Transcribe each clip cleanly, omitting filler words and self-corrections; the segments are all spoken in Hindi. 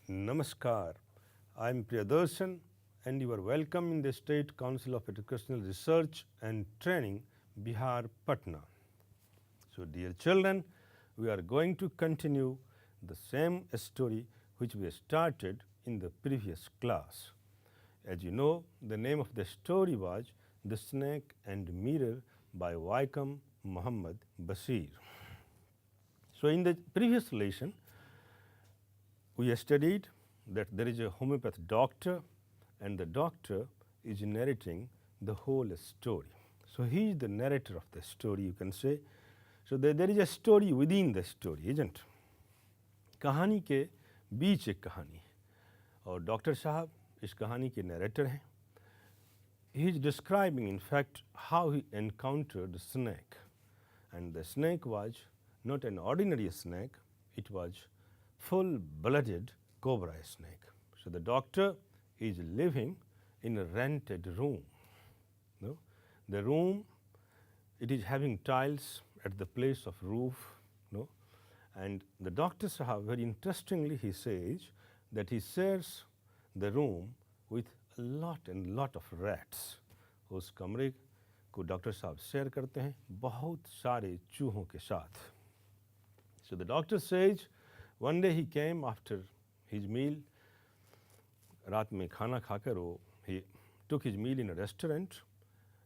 Namaskar. I am Priyadarshan and you are welcome in the State Council of Educational Research and Training, Bihar, Patna. So dear children, we are going to continue the same story which we started in the previous class. As you know, the name of the story was The Snake and Mirror by Vaikom Muhammad Bashir. So in the previous lesson, we studied that there is a homeopath doctor and the doctor is narrating the whole story. So he is the narrator of the story, you can say. So there is a story within the story, isn't? कहानी के बीच एक कहानी है और डॉक्टर साहब इस कहानी के नरेटर हैं. He is describing in fact how he encountered the snake, and the snake was not an ordinary snake, it was full-blooded cobra snake. So the doctor is living in a rented room. No? The room, it is having tiles at the place of roof. No? And the doctor Sahab, very interestingly, he says that he shares the room with a lot of rats. उस कमरे को डॉक्टर साहब शेयर करते हैं बहुत सारे चूहों के साथ. So the doctor says one day he came after his meal. रात में खाना खाकर वो he took his meal in a restaurant.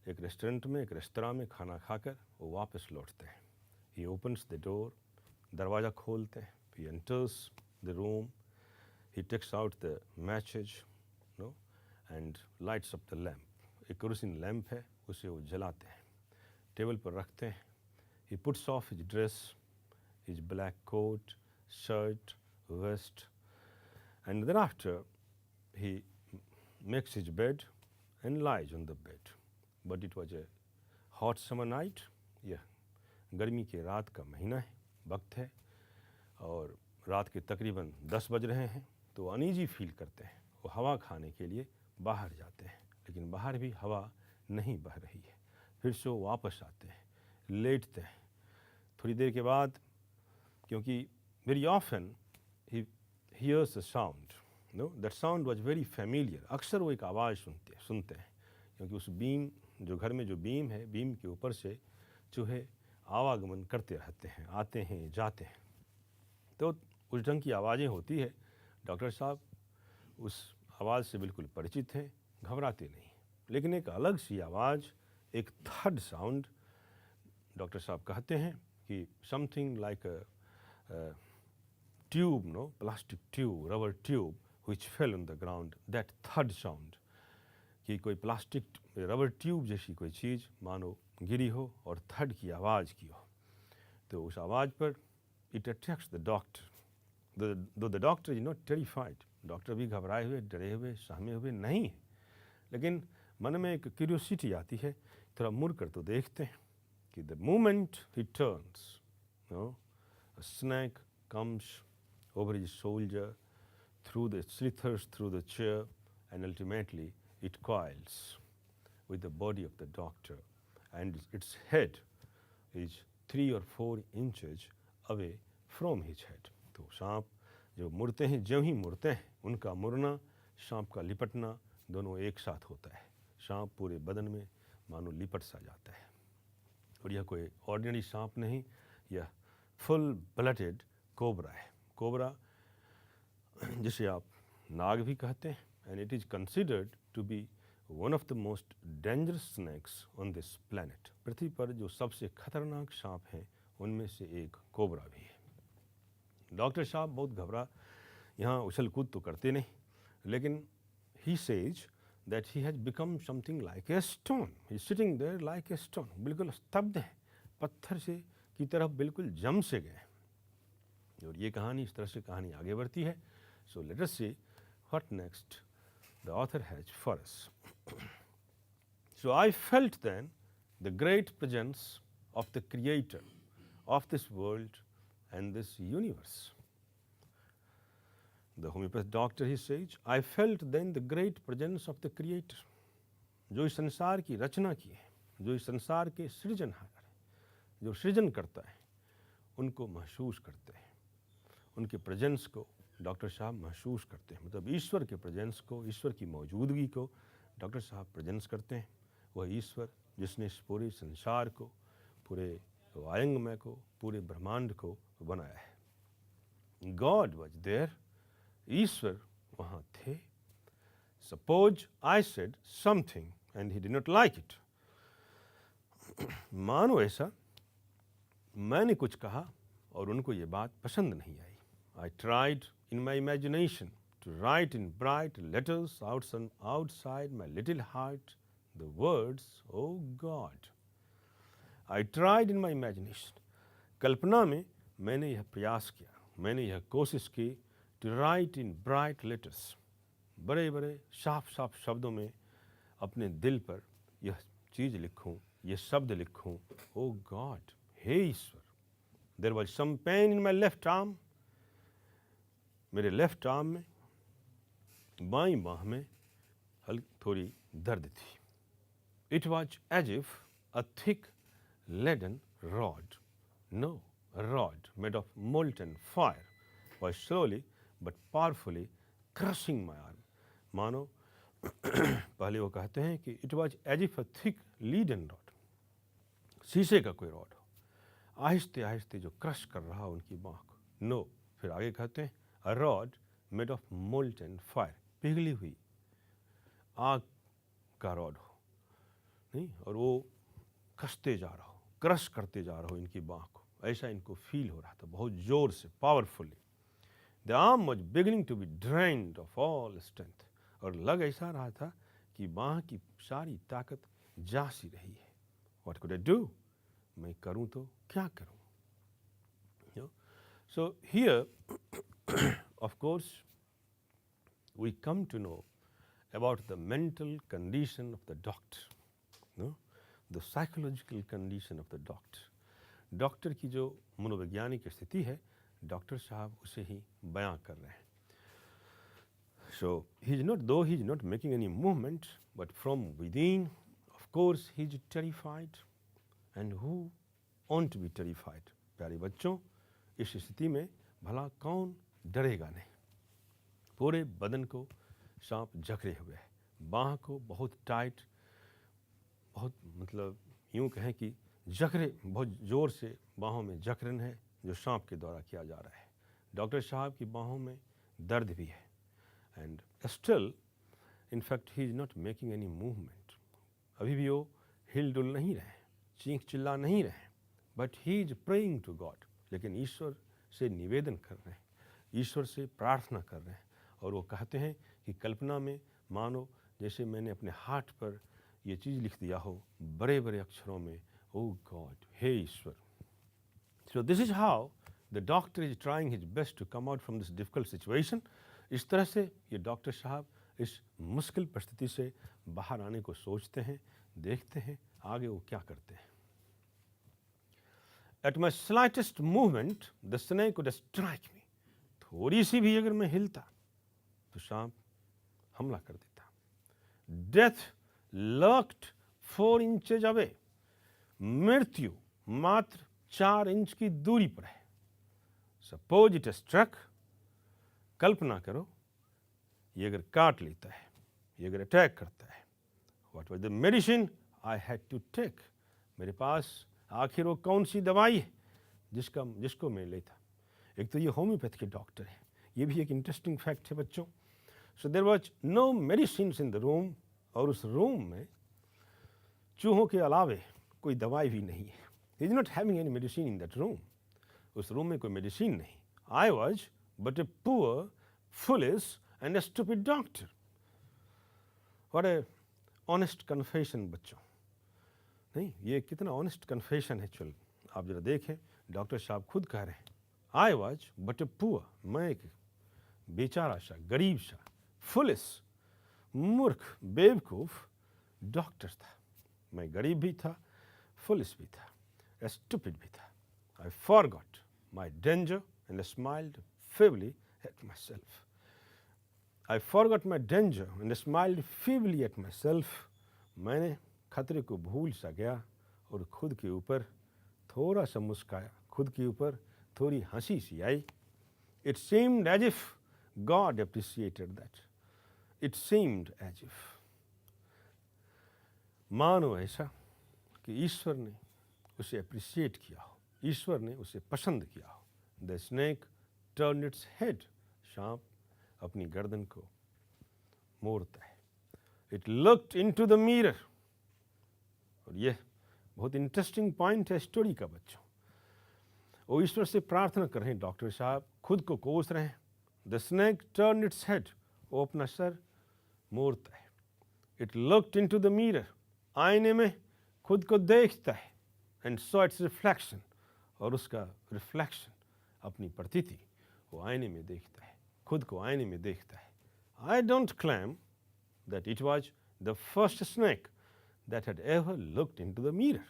एक रेस्टोरेंट में एक रेस्तरां में खाना खाकर वो वापस लौटते हैं. He opens the door, दरवाज़ा खोलते हैं. He enters the room. He takes out the matches, no, and lights up the lamp. एक केरोसिन लैंप है, उसे वो जलाते हैं, टेबल पर रखते हैं. He puts off his dress, his black coat, shirt, vest, and thereafter he makes his bed and lies on the bed. But it was a hot summer night. यह गर्मी के रात का महीना है, वक्त है और रात के तकरीबन 10 बज रहे हैं. तो अनईजी फील करते हैं. वो हवा खाने के लिए बाहर जाते हैं, लेकिन बाहर भी हवा नहीं बह रही है. फिर से वो वापस आते हैं, लेटते हैं. थोड़ी देर के बाद, क्योंकि very often he hears a sound, no, that sound was very familiar. अक्सर वो एक आवाज़ सुनते हैं क्योंकि उस बीम, जो घर में जो बीम है, बीम के ऊपर से चूहे आवागमन करते रहते हैं, आते हैं, जाते हैं. तो उस ढंग की आवाज़ें होती है. डॉक्टर साहब उस आवाज़ से बिल्कुल परिचित हैं, घबराते नहीं. लेकिन एक अलग सी आवाज़, एक थर्ड साउंड, डॉक्टर साहब कहते हैं कि something like a tube, no, plastic tube, rubber tube which fell on the ground. That third sound, कि कोई प्लास्टिक रबर ट्यूब जैसी कोई चीज़ मानो गिरी हो और थर्ड की आवाज़ की हो. तो उस आवाज़ पर इट अट्रैक्ट्स द डॉक्टर. दो the doctor is not terrified. Doctor भी घबराए हुए, डरे हुए, सहमे हुए नहीं है, लेकिन मन में एक क्यूरियोसिटी आती है. थोड़ा मुड़ कर तो देखते हैं कि the moment he turns, no, a snake comes over his shoulder, through the slithers through the chair, and ultimately it coils with the body of the doctor, and its head is 3 or 4 inches away from his head. तो सांप जो मुड़ते हैं, ज्यों ही मुड़ते हैं, उनका मुड़ना, सांप का लिपटना दोनों एक साथ होता है. सांप पूरे बदन में मानो लिपट सा जाता है. और यह कोई ऑर्डिनरी सांप नहीं, यह फुल ब्लडेड कोबरा है. कोबरा जिसे आप नाग भी कहते हैं, and it is considered to be one of the most dangerous snakes on this planet. पृथ्वी पर जो सबसे खतरनाक सांप हैं उनमें से एक कोबरा भी है. डॉक्टर साहब बहुत घबरा, यहाँ उछल कूद तो करते नहीं, लेकिन he says that he has become something like a stone. He sitting there like a stone. बिल्कुल स्तब्ध है, पत्थर से की तरफ बिल्कुल जम से गए. और ये कहानी, इस तरह से कहानी आगे बढ़ती है. So let us see what next the author has for us. So I felt then the great presence of the creator of this world and this universe. The homeopath doctor, he says, I felt then the great presence of the creator. जो इस संसार की रचना की है, जो इस संसार के सृजनहार है, जो सृजन करता है, उनको महसूस करते हैं, उनके प्रेजेंस को डॉक्टर साहब महसूस करते हैं, मतलब ईश्वर के प्रेजेंस को, ईश्वर की मौजूदगी को डॉक्टर साहब प्रेजेंस करते हैं। वह ईश्वर जिसने इस पूरे संसार को, पूरे वायंगमय को, पूरे ब्रह्मांड को बनाया है। गॉड वॉज देयर, ईश्वर वहाँ थे। Suppose I said something and he did not like it. मानो ऐसा मैंने कुछ कहा और उनको ये बात पसंद नहीं आई। I tried in my imagination to write in bright letters outside my little heart the words, "Oh God." I tried in my imagination. कल्पना में मैंने यह प्रयास किया, मैंने यह कोशिश की to write in bright letters, बड़े बड़े साफ साफ शब्दों में अपने दिल पर यह चीज़ लिखूं, यह शब्द लिखूं, "Oh God, हे ईश्वर." There was some pain in my left arm. मेरे लेफ्ट आर्म में, बाईं बाह में थोड़ी दर्द थी। It was as if a thick leaden rod, no rod made of molten fire was slowly but powerfully crushing my arm. मानो पहले वो कहते हैं कि it was as if a thick leaden rod, शीशे का कोई रॉड हो, आहिस्ते आहिस्ते जो क्रश कर रहा हो उनकी बाह को। नो, फिर आगे कहते हैं a rod made of molten fire, पिघली हुई आग का रॉड हो, नहीं, और वो कसते जा रहा हो, क्रश करते जा रहा हो इनकी बाह को, ऐसा इनको फील हो रहा था बहुत जोर से, powerfully. The arm was beginning to be drained of all strength, और लग ऐसा रहा था कि बाह की सारी ताकत जा सी रही है। व्हाट कुड आई डू, मैं करूं तो क्या करूं? So here of course we come to know about the mental condition of the doctor, no? The psychological condition of the doctor. Doctor की जो मनोवैज्ञानिक स्थिति है, डॉक्टर साहब उसे ही बयां कर रहे हैं। So he is not making any movement, but from within, of course, he is terrified. And who won't be terrified? प्यारे बच्चों, इस स्थिति में भला कौन डरेगा नहीं। पूरे बदन को सांप जकड़े हुए है, बाह को बहुत टाइट, बहुत मतलब यूं कहें कि जकड़े, बहुत ज़ोर से बाहों में जकड़न है जो सांप के द्वारा किया जा रहा है। डॉक्टर साहब की बाहों में दर्द भी है, and still in fact he is not making any movement. अभी भी वो हिल डुल नहीं रहे, चीख चिल्ला नहीं रहे, but he is praying to God, लेकिन ईश्वर से निवेदन कर रहे हैं, ईश्वर से प्रार्थना कर रहे हैं। और वो कहते हैं कि कल्पना में मानो जैसे मैंने अपने हाथ पर ये चीज़ लिख दिया हो बड़े बड़े अक्षरों में, ओ गॉड, हे ईश्वर। So this is how the doctor is trying his best to come out from this difficult situation. इस तरह से ये डॉक्टर साहब इस मुश्किल परिस्थिति से बाहर आने को सोचते हैं। देखते हैं आगे वो क्या करते हैं। At my slightest movement, the snake would strike me. थोड़ी सी भी अगर मैं हिलता तो सांप हमला कर देता। Death lurked 4 inches away. मृत्यु मात्र 4 इंच की दूरी पर है। Suppose it struck. कल्पना करो ये अगर काट लेता है, ये अगर अटैक करता है। What was the medicine I had to take? मेरे पास आखिर वो कौन सी दवाई है जिसको मैं लेता। एक तो ये होम्योपैथ के डॉक्टर है, ये भी एक इंटरेस्टिंग फैक्ट है बच्चों। So there was no medicine in the room, और उस रूम में चूहों के अलावे कोई दवाई भी नहीं है। ही is not having any medicine in that room, उस रूम में कोई मेडिसिन नहीं। I was but a poor, foolish and A stupid doctor. What A honest confession बच्चों, नहीं, ये कितना ऑनेस्ट कन्फेशन है। चल आप जरा देखें, डॉक्टर साहब खुद कह रहे हैं, I was but a poor, मैं एक बेचारा सा, गरीब सा, फुलिश, मूर्ख, बेवकूफ डॉक्टर था। मैं गरीब भी था, फुलिश भी था, स्टूपिड भी था। I forgot my danger and smiled feebly at myself. I forgot my danger and smiled feebly at myself. मैंने खतरे को भूल सा गया और खुद के ऊपर थोड़ा सा मुस्काया, खुद के ऊपर थोड़ी हंसी सी आई। It seemed as if God appreciated that. It seemed as if, मानो ऐसा कि ईश्वर ने उसे अप्रिशिएट किया हो, ईश्वर ने उसे पसंद किया हो. The snake turn its head. सांप अपनी गर्दन को मोड़ता है. It looked into the mirror. और यह बहुत इंटरेस्टिंग पॉइंट है स्टोरी का बच्चों. वो ईश्वर से प्रार्थना कर रहे हैं, डॉक्टर साहब खुद को कोस रहे हैं. The snake turn its head. वो अपना सर मोड़ता है. It looked into the mirror. आईने में खुद को देखता है. And saw it's reflection. और उसका रिफ्लेक्शन, अपनी प्रतीति, वो आईने में देखता है, खुद को आईने में देखता है. I don't claim that it was the first snake that had ever looked into the mirror.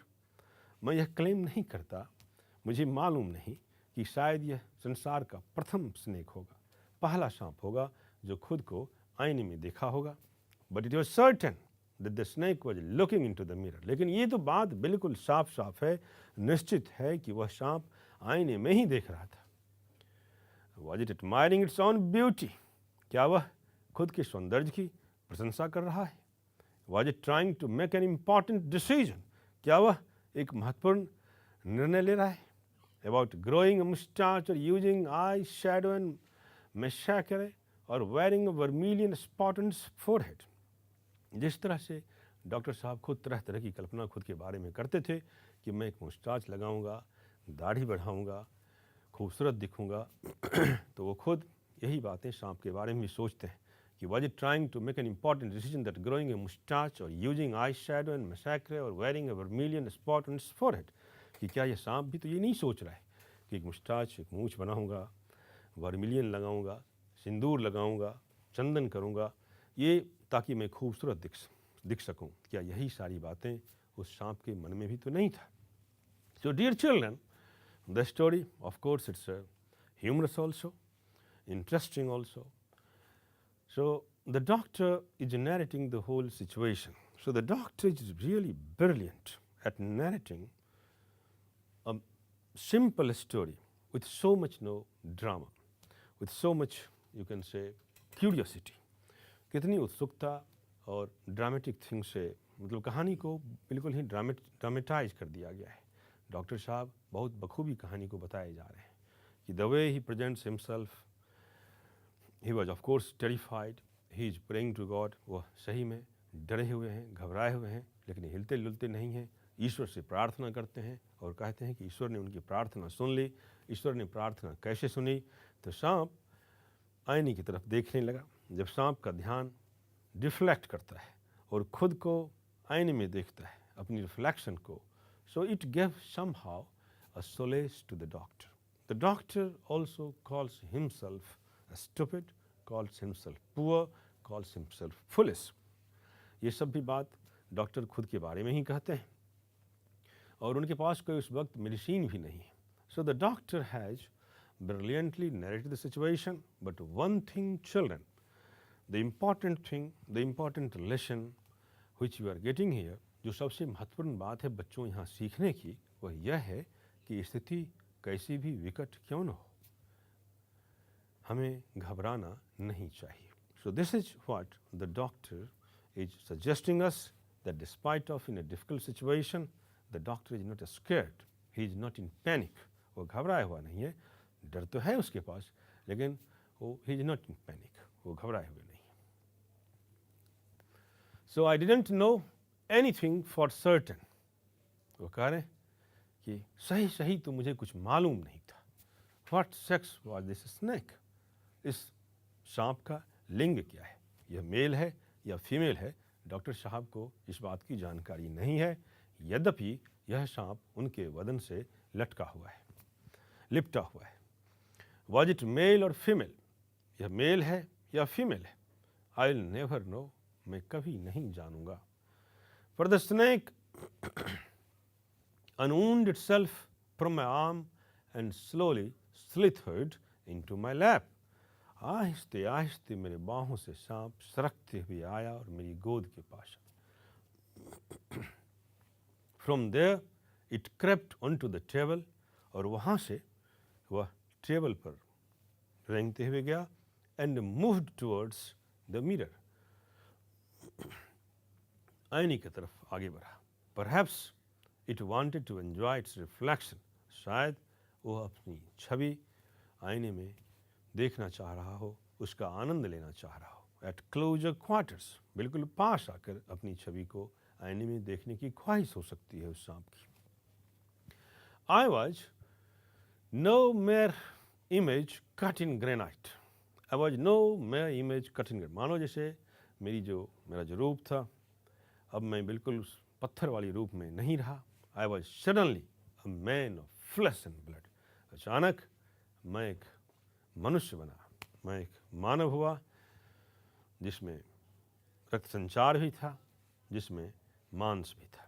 मैं यह क्लेम नहीं करता, मुझे मालूम नहीं कि शायद यह संसार का प्रथम स्नेक होगा, पहला सांप होगा जो खुद को आईने में देखा होगा. But it was certain that the snake was looking into the mirror. लेकिन ये तो बात बिल्कुल साफ साफ है, निश्चित है कि वह सांप आईने में ही देख रहा था. Was it admiring its own beauty. क्या वह खुद के सौंदर्य की प्रशंसा कर रहा है? Was it trying to make an important decision. क्या वह एक महत्वपूर्ण निर्णय ले रहा है? अबाउट ग्रोइंग अ मुस्टाच और using eye shadow and mascara और wearing a vermilion spot on forehead. जिस तरह से डॉक्टर साहब खुद तरह तरह की कल्पना खुद के बारे में करते थे कि मैं एक मुस्टाच लगाऊंगा, दाढ़ी बढ़ाऊंगा, खूबसूरत दिखूंगा, तो वो खुद यही बातें सांप के बारे में भी सोचते हैं कि was it trying to make an important decision that growing a moustache और using eye shadow and mascara और wearing a vermilion spot on forehead. कि क्या यह सांप भी तो ये नहीं सोच रहा है कि एक मुस्टाच, एक मूछ बनाऊंगा, वर्मिलियन लगाऊंगा, सिंदूर लगाऊंगा, चंदन करूंगा, ये ताकि मैं खूबसूरत दिख सकूं. क्या यही सारी बातें उस सांप के मन में भी तो नहीं था? So dear children, the story of course it's humorous also, interesting also. So the doctor is narrating the whole situation. So the doctor is really brilliant at narrating a simple story with so much no drama, with so much you can say curiosity. कितनी उत्सुकता और ड्रामेटिक थिंग से, मतलब कहानी को बिल्कुल ही ड्रामेटाइज कर दिया गया है. डॉक्टर साहब बहुत बखूबी कहानी को बताए जा रहे हैं कि the way he presents himself, he was of course terrified, he is praying to God. वह सही में डरे हुए हैं, घबराए हुए हैं, लेकिन हिलते जुलते नहीं हैं. ईश्वर से प्रार्थना करते हैं और कहते हैं कि ईश्वर ने उनकी प्रार्थना सुन ली. ईश्वर ने प्रार्थना कैसे सुनी? तो सांप आईने की तरफ देखने लगा. जब सांप का ध्यान रिफ्लेक्ट करता है और खुद को आईने में देखता है, अपनी रिफ्लेक्शन को, so it gave somehow a solace to the doctor. The doctor also calls himself stupid, calls himself poor, calls himself foolish. ये सब भी बात डॉक्टर खुद के बारे में ही कहते हैं और उनके पास कोई उस वक्त मेडिसिन भी नहीं है. So the doctor has brilliantly narrated the situation, but one thing, children, the important lesson which you are getting here, जो सबसे महत्वपूर्ण बात है बच्चों यहाँ सीखने की, वह यह है कि स्थिति कैसी भी विकट क्यों न हो, हमें घबराना नहीं चाहिए. So this is what the doctor is suggesting us, that despite of in a difficult situation, the doctor is not scared, he is not in panic. वो घबराया हुआ नहीं है, डर तो है उसके पास, लेकिन वो he is not in panic, वो घबराए हुए नहीं. So I didn't know anything for certain. वो कह रहे कि सही सही तो मुझे कुछ मालूम नहीं था. What sex was this snake. इस सांप का लिंग क्या है, यह मेल है या फीमेल है, डॉक्टर साहब को इस बात की जानकारी नहीं है. यद्यपि यह सांप उनके वदन से लटका हुआ है, लिपटा हुआ है. वॉज इट मेल और फीमेल, यह मेल है या फीमेल है, आई विल नेवर नो, मैं कभी नहीं जानूंगा. For the snake unwound itself from my arm and slowly slithered into my lap. आहिस्ते आहिस्ते मेरे बाहों से सांप सरकते हुए आया और मेरी गोद के पास. From there it crept on to the table, और वहाँ से वह टेबल पर रेंगते हुए गया. and moved towards the mirror. आईने की तरफ आगे बढ़ा. Perhaps it wanted to enjoy its reflection. शायद वो अपनी छवि आईने में देखना चाह रहा हो, उसका आनंद लेना चाह रहा हो. At closer quarters, बिल्कुल पास आकर अपनी छवि को आईने में देखने की ख्वाहिश हो सकती है उस सांप की. I was no mere image cut in granite. I was no mere image cut in granite. मानो जैसे मेरा जो रूप था, अब मैं बिल्कुल उस पत्थर वाली रूप में नहीं रहा. I was suddenly a man of flesh and blood. अचानक मैं एक मनुष्य बना, मैं एक मानव हुआ जिसमें रक्त संचार भी था, जिसमें मांस भी था.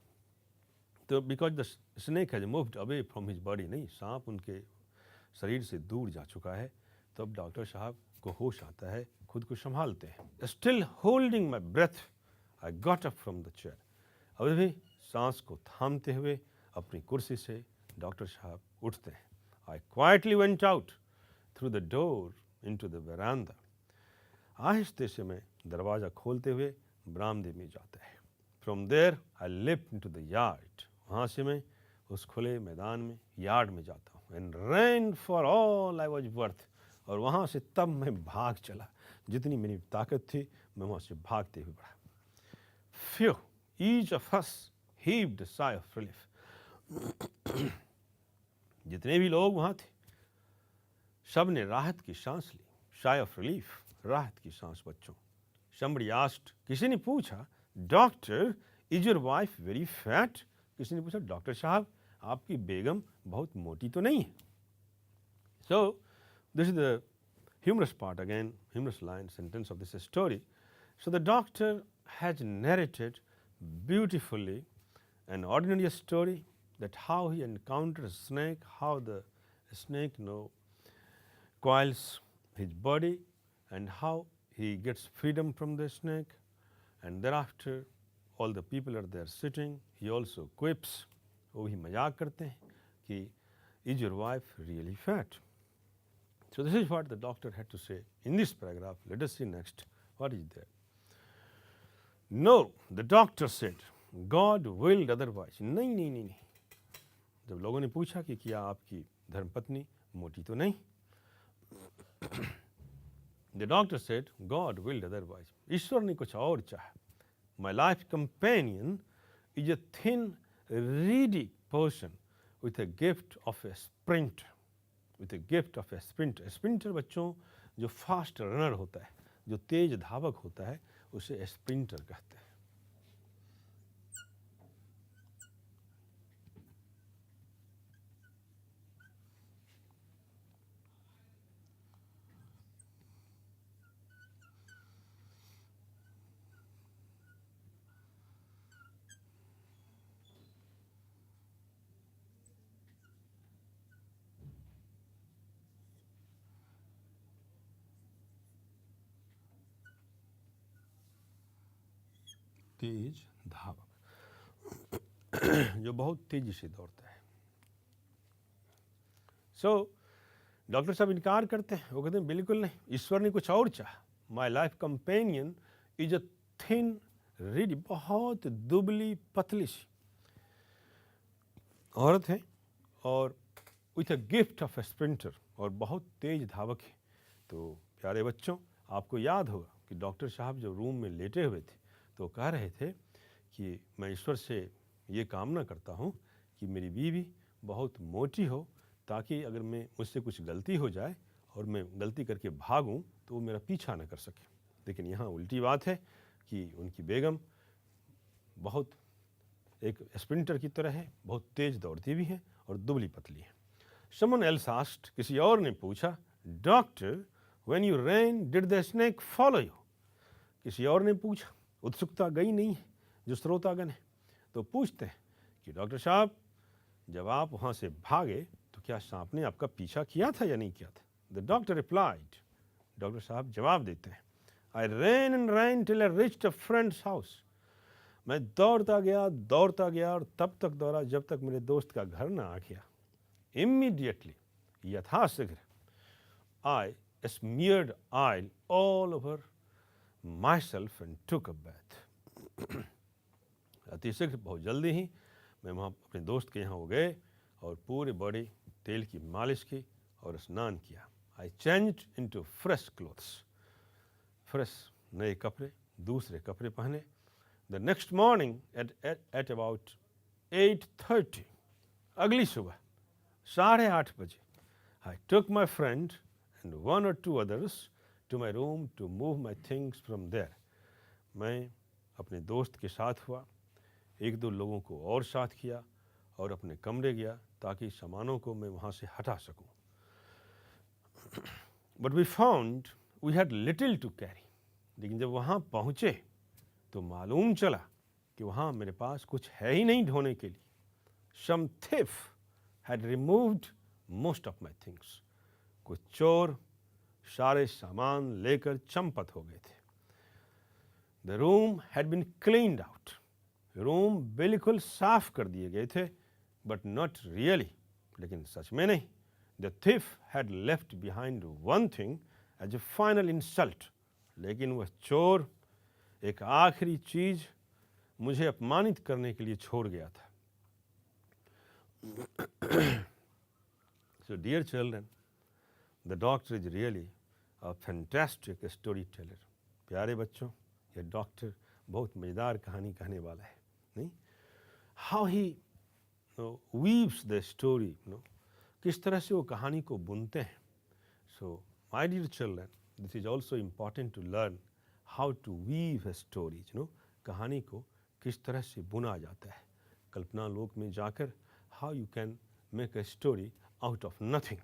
तो because the snake has moved away from his body, नहीं, सांप उनके शरीर से दूर जा चुका है. तो अब डॉक्टर साहब को होश आता है, खुद को संभालते हैं. Still holding my breath I got up from the chair. अभी भी सांस को थामते हुए अपनी कुर्सी से डॉक्टर साहब उठते हैं. I quietly went out through the door into the veranda. आहिस्ते से मैं दरवाज़ा खोलते हुए बरामदे में जाता है. From there I leapt into the yard. वहाँ से मैं उस खुले मैदान में, यार्ड में जाता हूँ. And ran for all I was worth. और वहाँ से तब मैं भाग चला, जितनी मेरी ताकत थी मैं वहाँ से भागते हुए बढ़ा. Phew, each of us heaved a sigh of relief. जितने भी लोग वहाँ थे सब ने राहत की सांस ली. साइ ऑफ रिलीफ, राहत की सांस बच्चों. somebody asked, किसी ने पूछा, doctor is your wife very fat. किसी ने पूछा, डॉक्टर साहब आपकी बेगम बहुत मोटी तो नहीं है. So this is the humorous part again, humorous line sentence of this story. So the doctor has narrated beautifully an ordinary story, that how he encounters a snake, how the snake coils his body, and how he gets freedom from the snake. And thereafter all the people are there sitting. He also quips, वो भी मजाक करते हैं कि is your wife really fat? So this is what the doctor had to say in this paragraph. Let us see next what is there. No, the doctor said, God willed otherwise. नहीं नहीं नहीं नहीं. जब लोगों ने पूछा कि क्या आपकी धर्मपत्नी मोटी तो नहीं, the doctor said, God willed otherwise. ईश्वर ने कुछ और चाहा. My life companion is a thin, reedy person with a gift of a sprinter. With a gift of a sprinter. Sprinter बच्चों जो फास्ट रनर होता है, जो तेज धावक होता है, उसे स्प्रिंटर कहते हैं. तेज धावक जो बहुत तेजी से दौड़ता है. सो डॉक्टर साहब इनकार करते हैं. वो कहते हैं बिल्कुल नहीं, ईश्वर ने कुछ और चाहा. My life companion is a thin reedy, बहुत दुबली पतली सी औरत है और with a gift of a sprinter, और बहुत तेज धावक है. तो प्यारे बच्चों, आपको याद होगा कि डॉक्टर साहब जब रूम में लेटे हुए थे तो कह रहे थे कि मैं ईश्वर से ये कामना करता हूँ कि मेरी बीवी बहुत मोटी हो, ताकि अगर मुझसे कुछ गलती हो जाए और मैं गलती करके भागूं तो वो मेरा पीछा न कर सके. लेकिन यहाँ उल्टी बात है कि उनकी बेगम बहुत एक स्प्रिंटर की तरह है, बहुत तेज दौड़ती भी है और दुबली पतली है. Someone else asked, किसी और ने पूछा, doctor when you ran did the snake follow you? किसी और ने पूछा, उत्सुकता गई नहीं है जो श्रोतागण है, तो पूछते हैं कि डॉक्टर साहब जब आप वहाँ से भागे तो क्या सांप ने आपका पीछा किया था या नहीं किया था? द डॉक्टर रिप्लाइड, डॉक्टर साहब जवाब देते हैं, I ran and ran till I reached a friend's house. मैं दौड़ता गया और तब तक दौड़ा जब तक मेरे दोस्त का घर ना आ गया. इमीडिएटली, यथाशीघ्र, आई smeared oil all over myself and took a bath. अतिशीघ्र बहुत जल्दी ही मैं वहाँ अपने दोस्त के यहाँ हो गए और पूरे बॉडी तेल की मालिश की और स्नान किया. I changed into fresh clothes, fresh नए कपड़े, दूसरे कपड़े पहने. The next morning at about 8:30, अगली सुबह 8:30 बजे, I took my friend and 1 or 2 others to my room to move my things from there. मैं अपने दोस्त के साथ हुआ, 1-2 लोगों को और साथ किया और अपने कमरे गया ताकि सामानों को मैं वहाँ से हटा सकूं. But we found we had little to carry. लेकिन जब वहाँ पहुँचे तो मालूम चला कि वहाँ मेरे पास कुछ है ही नहीं ढोने के लिए. Some thief had removed most of my things. कुछ चोर सारे सामान लेकर चंपत हो गए थे. The room had been cleaned out. Room बिल्कुल साफ कर दिए गए थे, बट नॉट रियली, लेकिन सच में नहीं. The thief had left behind one thing as a final insult. लेकिन वह चोर एक आखिरी चीज मुझे अपमानित करने के लिए छोड़ गया था. So dear children, the doctor is really a fantastic story teller. प्यारे बच्चों, यह डॉक्टर बहुत मज़ेदार कहानी कहने वाला है, नहीं? How he weaves the story, किस तरह से वो कहानी को बुनते हैं. So my dear children, this is also important to learn how to weave a stories. कहानी को किस तरह से बुना जाता है. कल्पना लोक में जाकर how you can make a story out of nothing.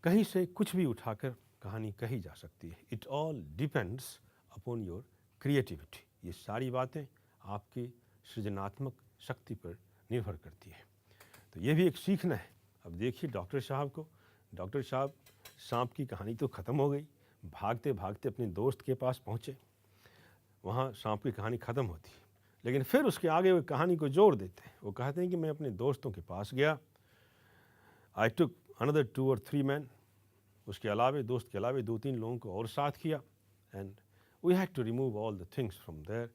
कहीं से कुछ भी उठाकर कहानी कही जा सकती है. It all depends upon your creativity. ये सारी बातें आपकी सृजनात्मक शक्ति पर निर्भर करती है. तो ये भी एक सीखना है. अब देखिए डॉक्टर साहब को. डॉक्टर साहब, सांप की कहानी तो ख़त्म हो गई, भागते भागते अपने दोस्त के पास पहुँचे. वहाँ सांप की कहानी ख़त्म होती है, लेकिन फिर उसके आगे वो कहानी को जोड़ देते हैं. वो कहते हैं कि मैं अपने दोस्तों के पास गया. आई टुक अनदर 2 or 3 men. उसके अलावे, दोस्त के अलावे 2-3 लोगों को और साथ किया. And we had to remove all the things from there.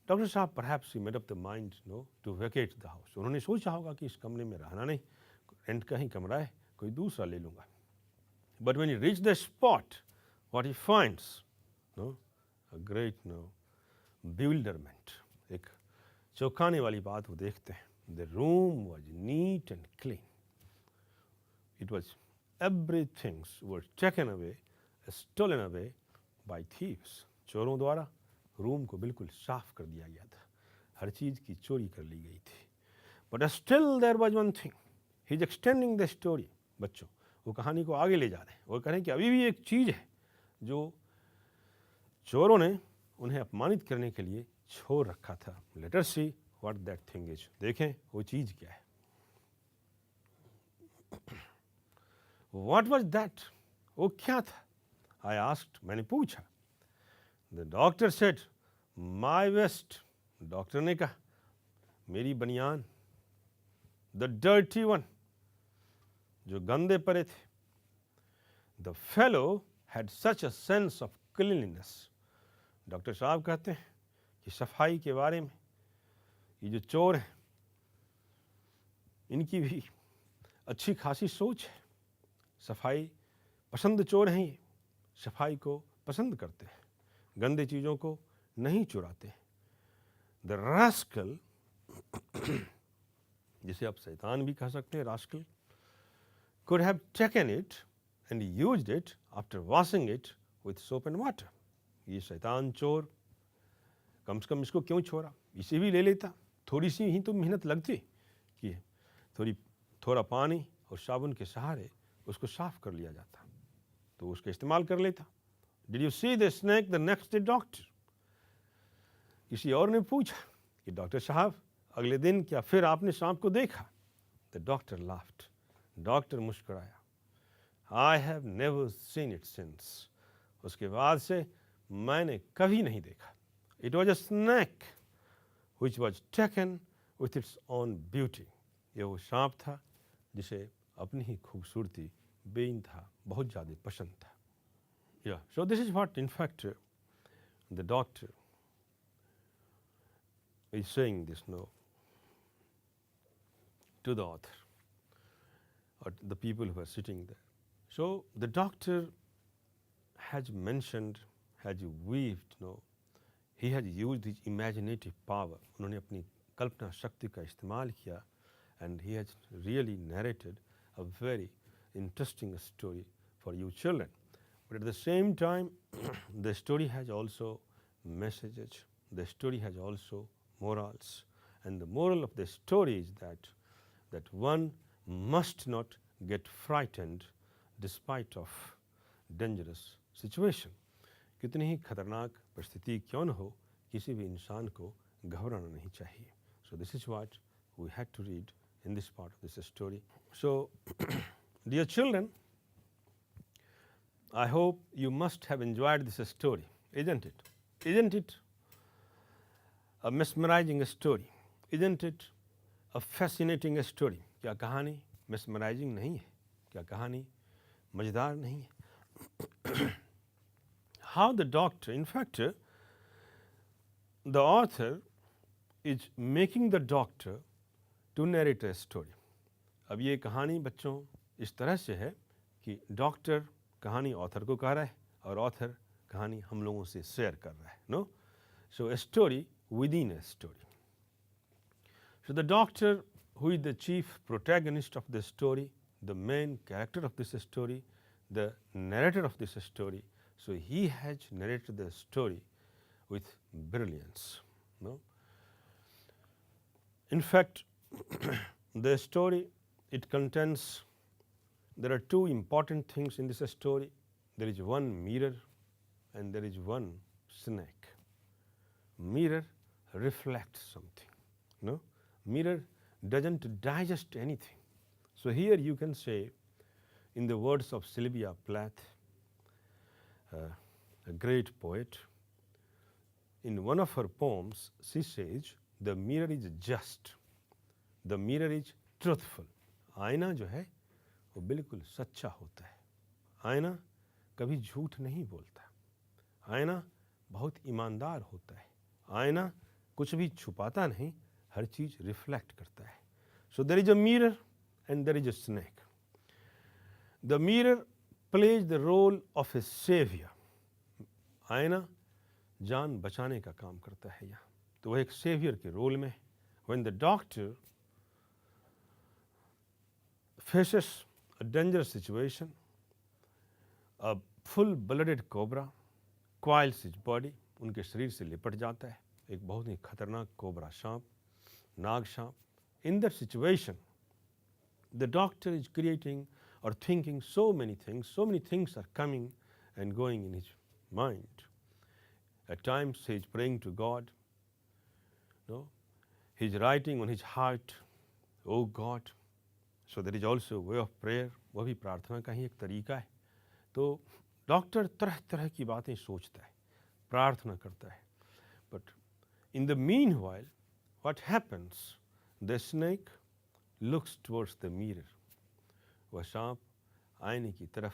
Doctor साहब perhaps he made up the mind to vacate the house. उन्होंने सोचा होगा कि इस कमरे में रहना नहीं, रेंट का ही कमरा है, कोई दूसरा ले लूँगा. But when he reach the spot, what he finds a great bewilderment. एक चौंकाने वाली बात वो देखते हैं. The room was neat and clean. It was everything were taken away, stolen away by thieves. चोरों द्वारा रूम को बिल्कुल साफ कर दिया गया था. हर चीज़ की चोरी कर ली गई थी. But still there was one thing. He is extending the story. बच्चों, वो कहानी को आगे ले जा रहे हैं. वो कह रहे हैं कि अभी भी एक चीज़ है जो चोरों ने उन्हें अपमानित करने के लिए छोड़ रखा था. Late us see what that thing is. देखें वो चीज़ क्या है. What was that? वो क्या था? I asked. मैंने पूछा. The doctor said, my vest. Doctor ने कहा, मेरी बनियान. The dirty one. जो गंदे पड़े थे. The fellow had such a sense of cleanliness. Doctor साहब कहते हैं कि सफाई के बारे में ये जो चोर हैं, इनकी भी अच्छी खासी सोच है. सफाई पसंद चोर हैं. ये सफाई को पसंद करते हैं, गंदे चीज़ों को नहीं चुराते. द रास्कल, जिसे आप शैतान भी कह सकते हैं, rascal, could have taken it and used it after washing it with soap and water. ये शैतान चोर कम से कम इसको क्यों छोड़ा, इसे भी ले लेता. थोड़ी सी ही तो मेहनत लगती कि थोड़ा पानी और साबुन के सहारे उसको साफ कर लिया जाता, तो उसका इस्तेमाल कर लेता. Did you see the snake the next day doctor. किसी और ने पूछा कि डॉक्टर साहब, अगले दिन क्या फिर आपने सांप को देखा. The doctor laughed. डॉक्टर मुस्कुराया. I have never seen it since. उसके बाद से मैंने कभी नहीं देखा. It was a snake which was taken with its own beauty. ये वो सांप था जिसे अपनी ही खूबसूरती बेइंतहा बहुत ज़्यादा पसंद था. Yeah, so this is what in fact the doctor is saying this now to the author or the people who are sitting there. So the doctor has mentioned, has weaved, he has used his imaginative power. उन्होंने अपनी कल्पना शक्ति का इस्तेमाल किया, and he has really narrated a very interesting story for you children. But at the same time, the story has also messages, the story has also morals, and the moral of the story is that one must not get frightened despite of dangerous situation. कितनी ही खतरनाक परिस्थिति क्यों न हो, किसी भी इंसान को घबराना नहीं चाहिए. So this is what we had to read in this part of this story. So dear children, I hope you must have enjoyed this story, isn't it? Isn't it a mesmerizing story? Isn't it a fascinating story? क्या कहानी mesmerizing नहीं है? क्या कहानी मज़ेदार नहीं है? How the doctor, in fact, the author is making the doctor to narrate a story. अब ये कहानी बच्चों इस तरह से है कि डॉक्टर कहानी ऑथर को कह रहा है और ऑथर कहानी हम लोगों से शेयर कर रहा है. No, so a story within a story. So the doctor, who is the chief protagonist of the story, the main character of this story, the narrator of this story, so he has narrated the story with brilliance. No? In fact, the story, it contains, there are two important things in this story. There is one mirror and there is one snake. Mirror reflects something. No? Mirror doesn't digest anything. So here you can say, in the words of Sylvia Plath, a great poet, in one of her poems, she says, the mirror is just, the mirror is truthful. आईना जो है वो बिल्कुल सच्चा होता है. आईना कभी झूठ नहीं बोलता. आईना बहुत ईमानदार होता है. आईना कुछ भी छुपाता नहीं, हर चीज़ रिफ्लेक्ट करता है. So there is a mirror and there is a snake. The mirror plays the role of a savior. आईना जान बचाने का काम करता है यहाँ, तो वह एक सेवियर के रोल में. When the doctor faces a dangerous situation, a full-blooded cobra coils his body, उनके शरीर से लिपट जाता है एक बहुत ही खतरनाक कोबरा सांप, नाग सांप. In that situation, the doctor is creating or thinking so many things are coming and going in his mind. At times he is praying to God. No? He is writing on his heart, oh God. So there is also a way of prayer. वह भी प्रार्थना का ही एक तरीका है. तो डॉक्टर तरह तरह की बातें सोचता है, प्रार्थना करता है. But in the meanwhile, what happens? The snake looks towards the mirror. वह सांप आईने की तरफ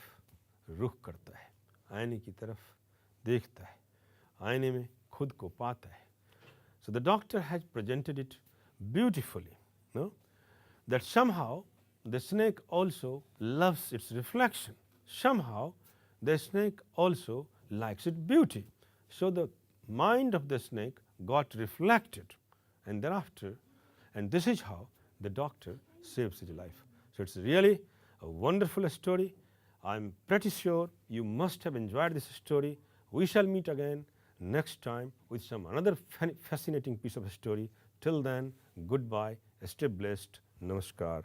रुख करता है, आईने की तरफ देखता है, आईने में खुद को पाता है. So the doctor has presented it beautifully, no? That somehow the snake also loves its reflection. Somehow the snake also likes its beauty. So the mind of the snake got reflected, and thereafter, and this is how the doctor saves his life. So it's really a wonderful story. I'm pretty sure you must have enjoyed this story. We shall meet again next time with some another fascinating piece of story. Till then, goodbye, stay blessed, namaskar.